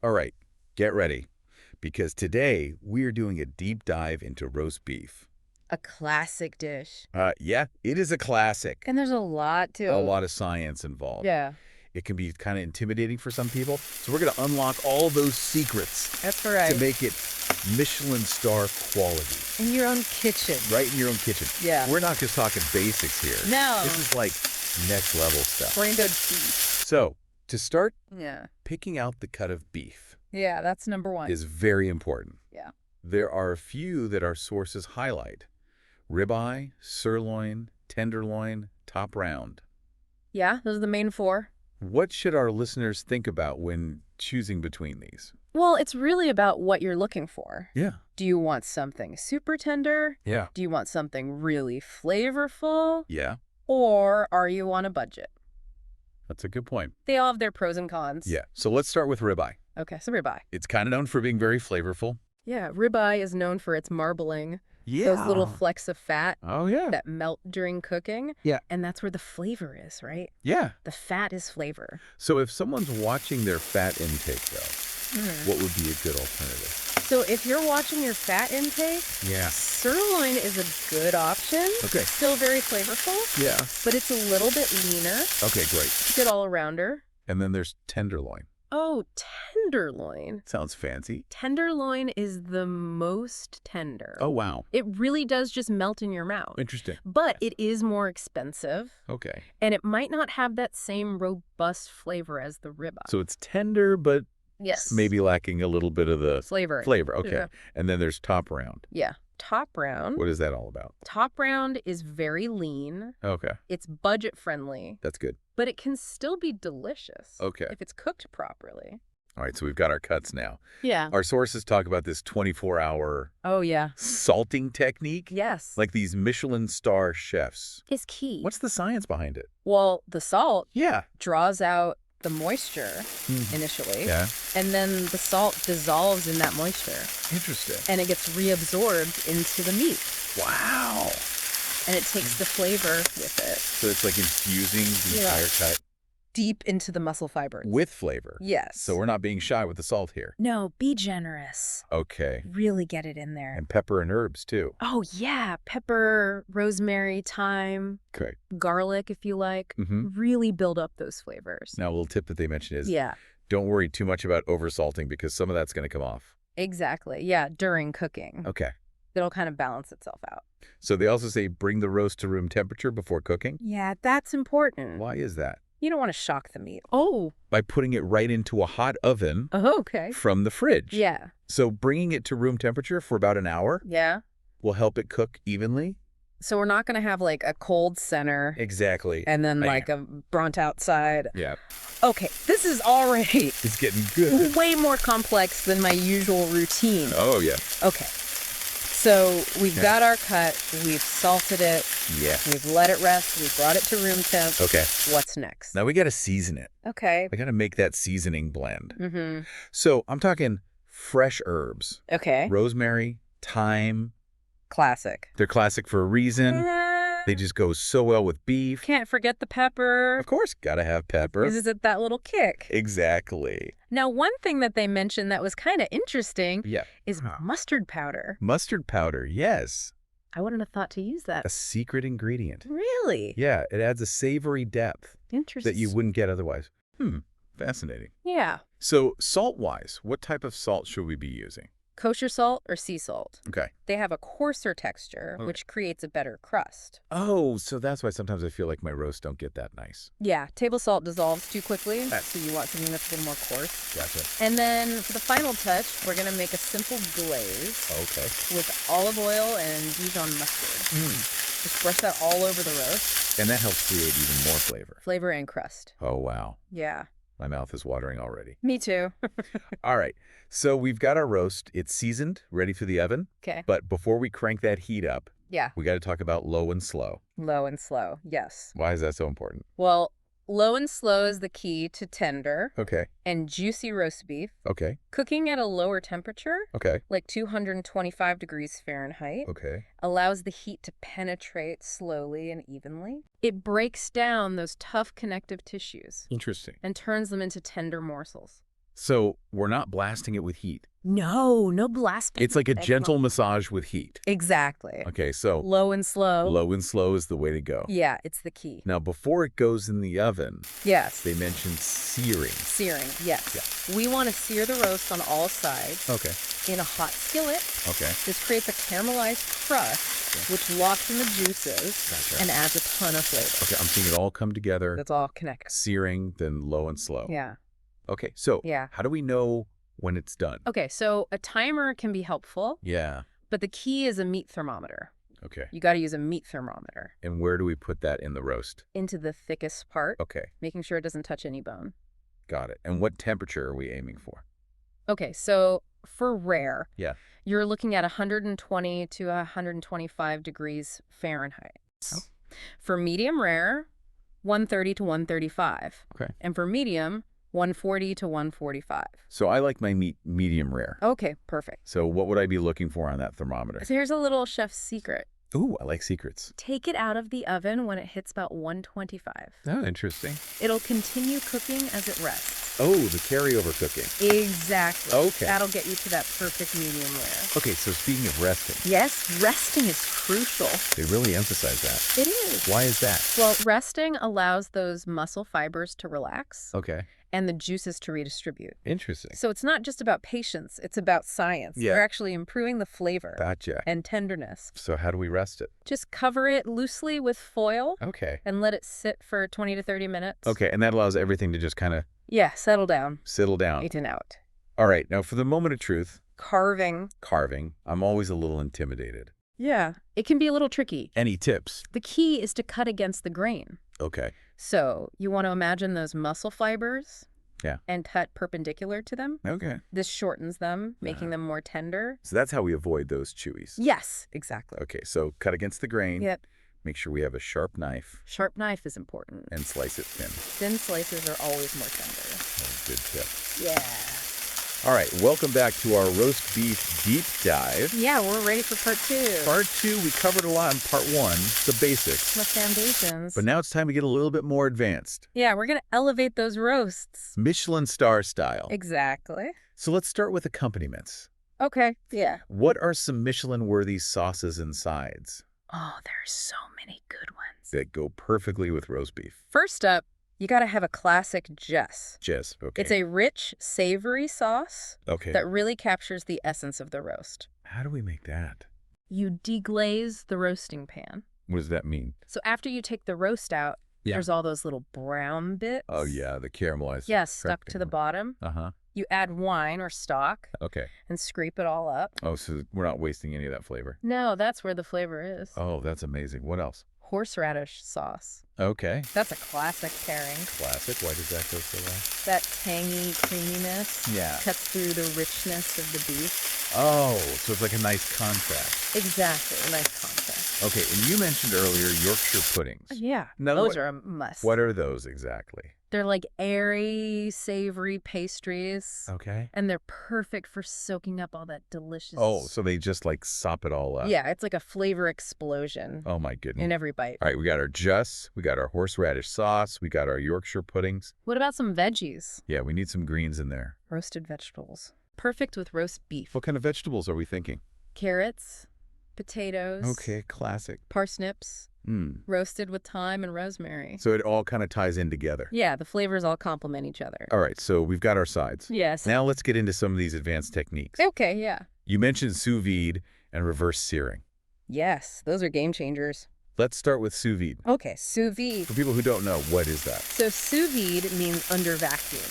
All right, get ready, because today we're doing a deep dive into roast beef. A classic dish. Yeah, it is a classic. And there's a lot to A it. lot of science involved. Yeah, It can be kind of intimidating for some people, so we're going to unlock all those secrets that's to right. make it Michelin star quality, In your own kitchen. right in your own kitchen. Yeah. We're not just talking basics here. No. This is like next level stuff. Brain-dead beef. So, to start, Yeah. picking out the cut of beef Yeah, that's number one. is very important. Yeah. There are a few that our sources highlight: ribeye, sirloin, tenderloin, top round. Yeah, those are the main four. What should our listeners think about when choosing between these? Well, it's really about what you're looking for. Yeah. Do you want something super tender? Yeah. Do you want something really flavorful? Yeah, Or are you on a budget? that's a good point. They all have their pros and cons. Yeah, so let's start with ribeye. Okay, so ribeye. It's kind of known for being very flavorful. Yeah, ribeye is known for its marbling. Yeah. Those little flecks of fat Oh, yeah. that melt during cooking. Yeah. And that's where the flavor is, right? Yeah. The fat is flavor. So if someone's watching their fat intake, though, what would be a good alternative? So if you're watching your fat intake, Yeah. sirloin is a good option. Okay. Still very flavorful, Yeah. but it's a little bit leaner. Okay, great. Good all-arounder. And then there's tenderloin. Oh, tenderloin. Sounds fancy. Tenderloin is the most tender. Oh, wow. It really does just melt in your mouth. Interesting. But it is more expensive, Okay. and it might not have that same robust flavor as the ribeye. So it's tender, but Yes. maybe lacking a little bit of the Flavor. flavor. Okay. Yeah. And then there's top round. Yeah. Top round. What is that all about? Top round is very lean. Okay. It's budget friendly, That's good. but it can still be delicious. Okay. If it's cooked properly. All right, so we've got our cuts now. Yeah. Our sources talk about this 24-hour Oh, yeah. salting technique, Yes. like these Michelin star chefs. is key. What's the science behind it? Well, the salt Yeah. draws out the moisture initially, Yeah. and then the salt dissolves in that moisture, Interesting. and it gets reabsorbed into the meat, Wow. and it takes the flavor with it So it's like infusing the Yeah. entire cut deep into the muscle fibers. with flavor. Yes. So we're not being shy with the salt here. No, be generous. Okay. Really get it in there. And pepper and herbs, too. Oh, yeah. Pepper, rosemary, thyme, Okay. garlic, if you like. Mm-hmm. Really build up those flavors. Now, a little tip that they mentioned is Yeah, don't worry too much about oversalting because some of that's going to come off. exactly. Yeah, during cooking. Okay. It'll kind of balance itself out. So they also say bring the roast to room temperature before cooking. Yeah, that's important. Why is that? You don't want to shock the meat. Oh. By putting it right into a hot oven Okay. from the fridge. Yeah. So bringing it to room temperature for about an hour Yeah. will help it cook evenly. So we're not going to have like a cold center Exactly. and then Bam. like a burnt outside. Yeah. Okay, this is already It's getting good. way more complex than my usual routine. Oh, yeah. Okay. So we've Yeah. got our cut, we've salted it, Yeah. we've let it rest, we've brought it to room temp. Okay. What's next? Now we got to season it. Okay. I got to make that seasoning blend. Mm-hmm. So I'm talking fresh herbs, Okay. rosemary, thyme. Classic. They're classic for a reason. They just go so well with beef. Can't forget the pepper. Of course, got to have pepper. Gives it that little kick. Exactly. Now, one thing that they mentioned that was kind of interesting Yeah. is mustard powder. Mustard powder, yes. I wouldn't have thought to use that. A secret ingredient. Really? Yeah, it adds a savory depth Interesting. that you wouldn't get otherwise. Fascinating. Yeah. So salt-wise, what type of salt should we be using? Kosher salt or sea salt. Okay. They have a coarser texture, Okay. which creates a better crust. Oh, so that's why sometimes I feel like my roasts don't get that nice. Yeah, table salt dissolves too quickly, so you want something that's a little more coarse. Gotcha. And then for the final touch, we're going to make a simple glaze Okay. with olive oil and Dijon mustard. Just brush that all over the roast. And that helps create even more flavor. Flavor and crust. Oh, wow. Yeah. My mouth is watering already. Me too. All right. So we've got our roast. It's seasoned, ready for the oven. Okay. But before we crank that heat up, Yeah. we got to talk about low and slow. Low and slow. Yes. Why is that so important? Well, low and slow is the key to tender Okay. and juicy roast beef. Okay. Cooking at a lower temperature, Okay. like 225 degrees Fahrenheit, Okay. allows the heat to penetrate slowly and evenly. It breaks down those tough connective tissues Interesting. and turns them into tender morsels. So we're not blasting it with heat. No, no blasting. It's like a gentle massage with heat. Exactly. Okay, so Low and slow. low and slow is the way to go. Yeah, it's the key. Now, before it goes in the oven, Yes. they mentioned searing. Searing, yes. Yeah. We want to sear the roast on all sides Okay. in a hot skillet. Okay. This creates a caramelized crust, which locks in the juices Gotcha. and adds a ton of flavor. Okay, I'm seeing it all come together. That's all connected. Searing, then low and slow. Yeah. Okay, so Yeah. how do we know when it's done? Okay, so a timer can be helpful, Yeah. but the key is a meat thermometer. Okay. You got to use a meat thermometer And where do we put that in the roast? into the thickest part, Okay, making sure it doesn't touch any bone. got it. And what temperature are we aiming for? Okay, so for rare, Yeah. you're looking at 120 to 125 degrees Fahrenheit. Oh. For medium rare, 130 to 135. Okay. And for medium, 140 to 145. So I like my meat medium rare. Okay, perfect. So what would I be looking for on that thermometer? So here's a little chef's secret. Ooh, I like secrets. Take it out of the oven when it hits about 125. Oh, interesting. It'll continue cooking as it rests. Oh, the carryover cooking. Exactly. Okay. That'll get you to that perfect medium rare. Okay, so speaking of resting, Yes, resting is crucial. they really emphasize that. It is. Why is that? Well, resting allows those muscle fibers to relax Okay. and the juices to redistribute. Interesting. So it's not just about patience, it's about science. Yeah. You're actually improving the flavor Gotcha. and tenderness. So how do we rest it? Just cover it loosely with foil Okay. and let it sit for 20 to 30 minutes. Okay, and that allows everything to just kind of Yeah, settle down. settle down. Eaten out. All right, now for the moment of truth, Carving. carving, I'm always a little intimidated. Yeah. It can be a little tricky. Any tips? The key is to cut against the grain. Okay. So you want to imagine those muscle fibers. Yeah. And cut perpendicular to them. Okay. This shortens them, making them more tender. So that's how we avoid those chewies. Yes, exactly. Okay, so cut against the grain. Yep. Make sure we have a sharp knife Sharp knife is important. and slice it thin. Thin slices are always more tender. Oh, good tip. Yeah. All right, welcome back to our roast beef deep dive. Yeah, we're ready for part 2. Part 2, we covered a lot in part 1, the basics. The foundations. But now it's time to get a little bit more advanced. Yeah, we're going to elevate those roasts. Michelin star style. Exactly. So let's start with accompaniments. Okay. Yeah. What are some Michelin-worthy sauces and sides Oh, there's so many good ones. that go perfectly with roast beef? First up, you got to have a classic Jess. Jess, okay. It's a rich, savory sauce Okay. that really captures the essence of the roast. How do we make that? You deglaze the roasting pan. What does that mean? So after you take the roast out, Yeah. there's all those little brown bits. Oh, yeah, the caramelized. Yeah, stuck to the bottom. Uh-huh. You add wine or stock Okay. and scrape it all up. Oh, so we're not wasting any of that flavor. No, that's where the flavor is. Oh, that's amazing. What else? Horseradish sauce. Okay. That's a classic pairing. Classic. Why does that go so well? That tangy creaminess Yeah. cuts through the richness of the beef. Oh, so it's like a nice contrast. Exactly, a nice contrast. Okay, and you mentioned earlier Yorkshire puddings. Yeah, Now, those what- are a must. What are those exactly? They're like airy, savory pastries. Okay. And they're perfect for soaking up all that delicious... Oh, so they just like sop it all up. Yeah, it's like a flavor explosion Oh my goodness. in every bite. All right, we got our Jess, we got our horseradish sauce, we got our Yorkshire puddings. What about some veggies? Yeah, we need some greens in there. Roasted vegetables. Perfect with roast beef. What kind of vegetables are we thinking? Carrots, potatoes, Okay, classic. parsnips, Mm. roasted with thyme and rosemary. So it all kind of ties in together. Yeah, the flavors all complement each other. All right, so we've got our sides. Yes. Now let's get into some of these advanced techniques. Okay, yeah. You mentioned sous vide and reverse searing. Yes, those are game changers. Let's start with sous vide. Okay, sous vide. For people who don't know, what is that? So sous vide means under vacuum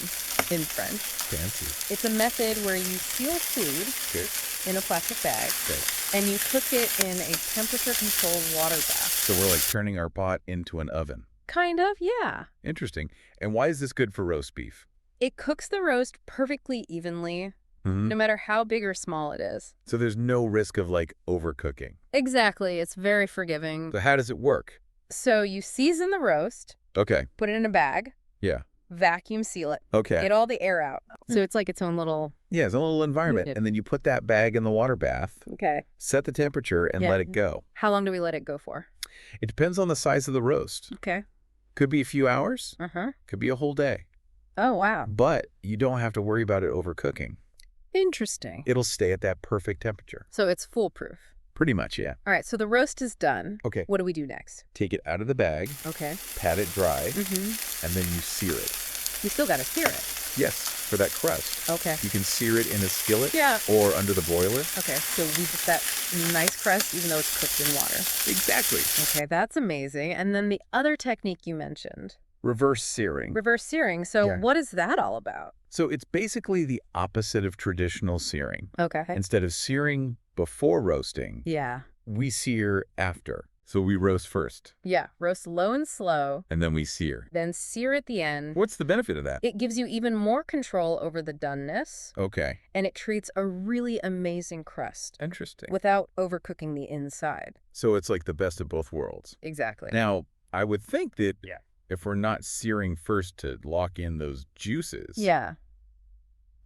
in French. Fancy. It's a method where you seal food Okay. in a plastic bag Okay. and you cook it in a temperature-controlled water bath. So we're like turning our pot into an oven. Kind of, yeah. Interesting. And why is this good for roast beef? It cooks the roast perfectly evenly, Mhm. no matter how big or small it is. So there's no risk of like overcooking. Exactly. It's very forgiving. So how does it work? So you season the roast, Okay. put it in a bag, Yeah. vacuum seal it, Okay. get all the air out. So it's like its own little... Yeah, it's a little environment. Muted. And then you put that bag in the water bath, Okay. set the temperature, and Yeah. let it go. How long do we let it go for? It depends on the size of the roast. Okay. Could be a few hours. Uh-huh. Could be a whole day. Oh, wow. but you don't have to worry about it overcooking. Interesting. It'll stay at that perfect temperature. So it's foolproof. Pretty much, yeah. All right, so the roast is done. Okay. What do we do next? Take it out of the bag, Okay. pat it dry, Mm-hmm. and then you sear it. You still got to sear it. Yes, for that crust. Okay. You can sear it in a skillet Yeah. or under the broiler. Okay, so we get that nice crust even though it's cooked in water. Exactly. Okay, that's amazing. And then the other technique you mentioned, Reverse searing. reverse searing. So Yeah. what is that all about? So it's basically the opposite of traditional searing. Okay. Instead of searing before roasting, Yeah. we sear after. So we roast first, Yeah. Roast low and slow, and then we sear. then sear at the end. What's the benefit of that? It gives you even more control over the doneness, Okay. and it creates a really amazing crust Interesting. without overcooking the inside. So it's like the best of both worlds. Exactly. Now, I would think that if we're not searing first to lock in those juices, Yeah.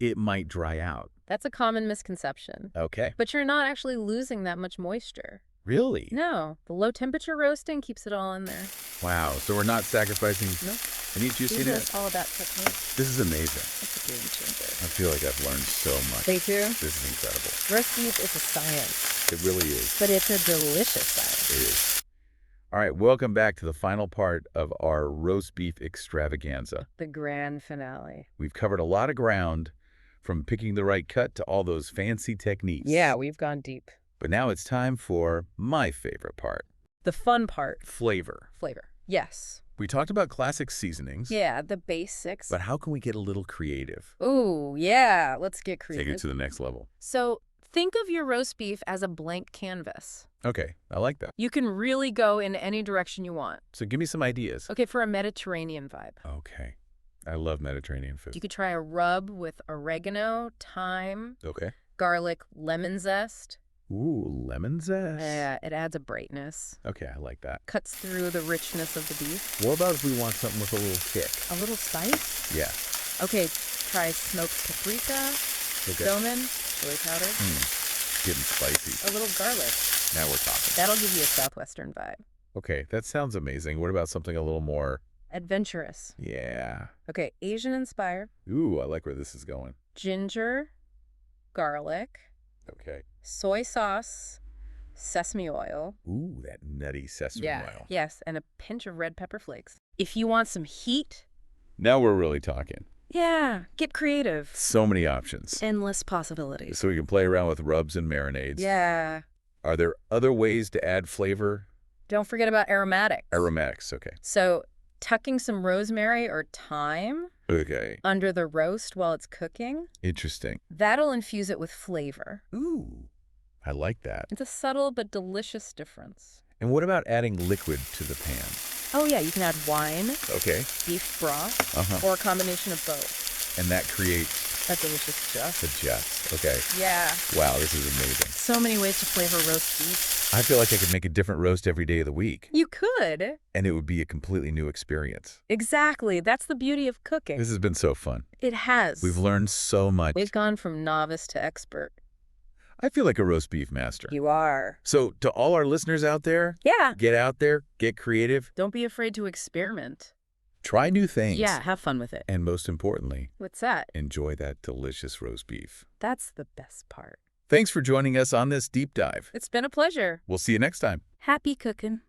it might dry out. That's a common misconception. Okay. But you're not actually losing that much moisture. Really? No. The low temperature roasting keeps it all in there. Wow. So we're not sacrificing Nope. any juiciness. It's all about technique. This is amazing. It's a game changer. I feel like I've learned so much. They too? This is incredible. Roast beef is a science, It really is. but it's a delicious science. It is. All right, welcome back to the final part of our roast beef extravaganza. The grand finale. We've covered a lot of ground, from picking the right cut to all those fancy techniques. Yeah, we've gone deep. But now it's time for my favorite part, The fun part, flavor. flavor. Yes. We talked about classic seasonings, Yeah, the basics. but how can we get a little creative? Ooh, yeah. Let's get Take creative. it to the next level. So think of your roast beef as a blank canvas. Okay, I like that. You can really go in any direction you want. So give me some ideas. Okay, for a Mediterranean vibe. Okay, I love Mediterranean food. You could try a rub with oregano, thyme, Okay. garlic, lemon zest. Ooh, lemon zest. Yeah, it adds a brightness. Okay, I like that. Cuts through the richness of the beef. What about if we want something with a little kick? A little spice. Yeah. Okay, try smoked paprika, Okay. cumin, chili powder, Getting spicy. a little garlic. Now we're talking. That'll give you a southwestern vibe. Okay, that sounds amazing. What about something a little more? Adventurous. Yeah. Okay, Asian inspired. Ooh, I like where this is going. Ginger, garlic, Okay. soy sauce, sesame oil. Ooh, that nutty sesame oil. Yes, and a pinch of red pepper flakes. If you want some heat, Now we're really talking. yeah, get creative. So many options. Endless possibilities. So we can play around with rubs and marinades. Yeah. Are there other ways to add flavor? Don't forget about aromatics. Aromatics, okay. So tucking some rosemary or thyme Okay. under the roast while it's cooking, Interesting. that'll infuse it with flavor. Ooh, I like that. It's a subtle but delicious difference. And what about adding liquid to the pan? Oh yeah, you can add wine, Okay. beef broth, Uh-huh. or a combination of both. And that creates A delicious just. the just. Okay. Yeah. Wow, this is amazing. So many ways to flavor roast beef. I feel like I could make a different roast every day of the week, You could. and it would be a completely new experience. Exactly. That's the beauty of cooking. This has been so fun. It has. We've learned so much. We've gone from novice to expert. I feel like a roast beef master. You are. So to all our listeners out there, Yeah. get out there, get creative, Don't be afraid to experiment. try new things. Yeah, have fun with it. And most importantly, What's that? enjoy that delicious roast beef. That's the best part. Thanks for joining us on this deep dive. It's been a pleasure. We'll see you next time. Happy cooking.